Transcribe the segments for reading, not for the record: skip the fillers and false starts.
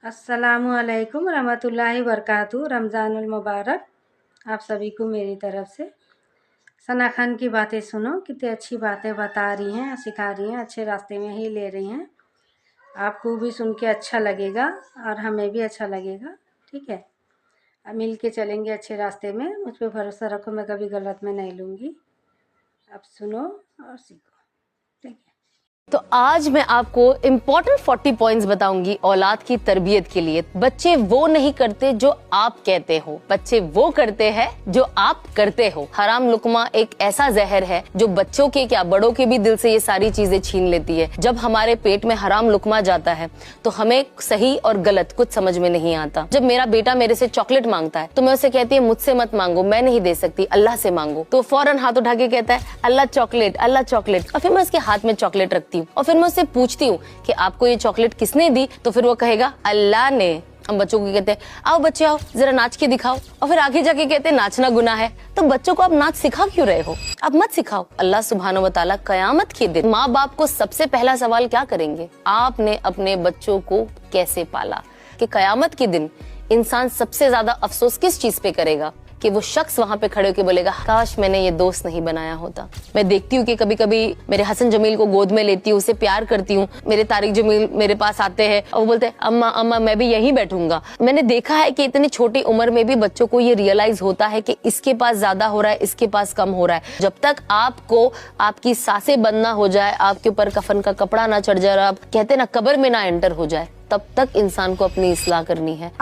अस्सलामुअलैकुम रहमतुल्लाहि बरकातहू। रमज़ानुल मुबारक आप सभी को मेरी तरफ से। सना खान की बातें सुनो, कितनी अच्छी बातें बता रही हैं, सिखा रही हैं, अच्छे रास्ते में ही ले रही हैं। आपको भी सुन के अच्छा लगेगा और हमें भी अच्छा लगेगा। ठीक है, अब मिल के चलेंगे अच्छे रास्ते में। मुझ पर भरोसा रखो, मैं कभी गलत में नहीं लूँगी। अब सुनो और सीखो। ठीक है, तो आज मैं आपको इम्पोर्टेंट 40 पॉइंट्स बताऊंगी औलाद की तरबियत के लिए। बच्चे वो नहीं करते जो आप कहते हो, बच्चे वो करते हैं जो आप करते हो। हराम लुकमा एक ऐसा जहर है जो बच्चों के क्या बड़ों के भी दिल से ये सारी चीजें छीन लेती है। जब हमारे पेट में हराम लुकमा जाता है तो हमें सही और गलत कुछ समझ में नहीं आता। जब मेरा बेटा मेरे से चॉकलेट मांगता है तो मैं उसे कहती हूँ मुझसे मत मांगो, मैं नहीं दे सकती, अल्लाह से मांगो। तो फौरन हाथ उठा के कहता है अल्लाह चॉकलेट, अल्लाह चॉकलेट। और फिर मैं उसके हाथ में चॉकलेट रखती हूँ और फिर मैं उससे पूछती हूँ कि आपको ये चॉकलेट किसने दी? तो फिर वो कहेगा अल्लाह ने। हम बच्चों को कहते हैं आओ बच्चे आओ जरा नाच के दिखाओ, और फिर आगे जाके कहते हैं नाचना गुनाह है। तो बच्चों को आप नाच सिखा क्यों रहे हो? आप मत सिखाओ। अल्लाह सुब्हानो व तआला कयामत के दिन माँ बाप को सबसे पहला सवाल क्या करेंगे? आपने अपने बच्चों को कैसे पाला? कि कयामत के दिन इंसान सबसे ज्यादा अफसोस किस चीज पे करेगा? कि वो शख्स वहां पे खड़े होकर बोलेगा काश मैंने ये दोस्त नहीं बनाया होता। मैं देखती हूँ कि कभी कभी मेरे हसन जमील को गोद में लेती हूँ, उसे प्यार करती हूँ। मेरे तारिक जमील मेरे पास आते हैं और वो बोलते हैं अम्मा अम्मा मैं भी यहीं बैठूंगा। मैंने देखा है कि इतनी छोटी उम्र में भी बच्चों को ये रियलाइज होता है कि इसके पास ज्यादा हो रहा है, इसके पास कम हो रहा है। जब तक आपको आपकी सांसें बंद ना हो जाए, आपके ऊपर कफन का कपड़ा ना चढ़ जाए, आप कहते हैं ना कब्र में ना एंटर हो जाए, तब तक इंसान को अपनी इस्लाह करनी है।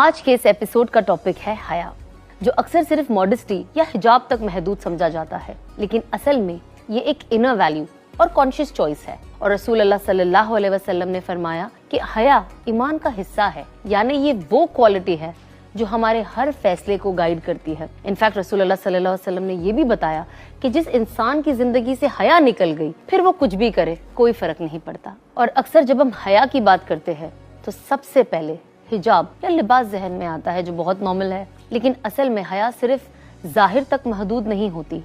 आज के इस एपिसोड का टॉपिक है हया, जो अक्सर सिर्फ मॉडेस्टी या हिजाब तक महदूद समझा जाता है, लेकिन असल में ये एक इनर वैल्यू और कॉन्शियस चॉइस है। और रसूल अल्लाह सल्लल्लाहु अलैहि वसल्लम ने फरमाया कि हया ईमान का हिस्सा है, यानी ये वो क्वालिटी है जो हमारे हर फैसले को गाइड करती है। इनफैक्ट रसूल अल्लाह सल्लल्लाहु अलैहि वसल्लम ने ये भी बताया कि जिस इंसान की जिंदगी से हया निकल गई फिर वो कुछ भी करे कोई फर्क नहीं पड़ता। और अक्सर जब हम हया की बात करते हैं तो सबसे पहले हिजाब या लिबास जहन में आता है, जो बहुत नॉर्मल है। लेकिन असल में हया सिर्फ जाहिर तक महदूद नहीं होती,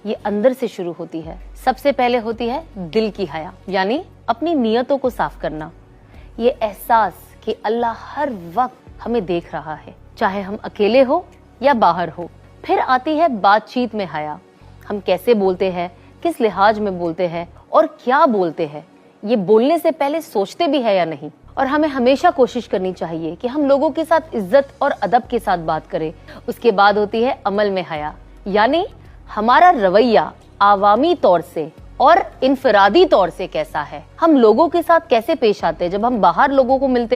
ये अंदर से शुरू होती है। सबसे पहले होती है दिल की हया, यानी अपनी नियतों को साफ करना। ये एहसास कि अल्लाह हर वक्त हमें देख रहा है, चाहे हम अकेले हो या बाहर हो। फिर आती है बातचीत में हया, हम कैसे बोलते हैं, किस लिहाज में बोलते हैं और क्या बोलते हैं। ये बोलने से पहले सोचते भी है या नहीं। और हमें हमेशा कोशिश करनी चाहिए कि हम लोगों के साथ इज्जत और अदब के साथ बात करें। उसके बाद होती है अमल में हया, यानी हमारा रवैया आवामी तौर से और इनफरादी तौर से कैसा है। हम लोगों के साथ कैसे पेश आते हैं। जब हम बाहर लोगों को मिलते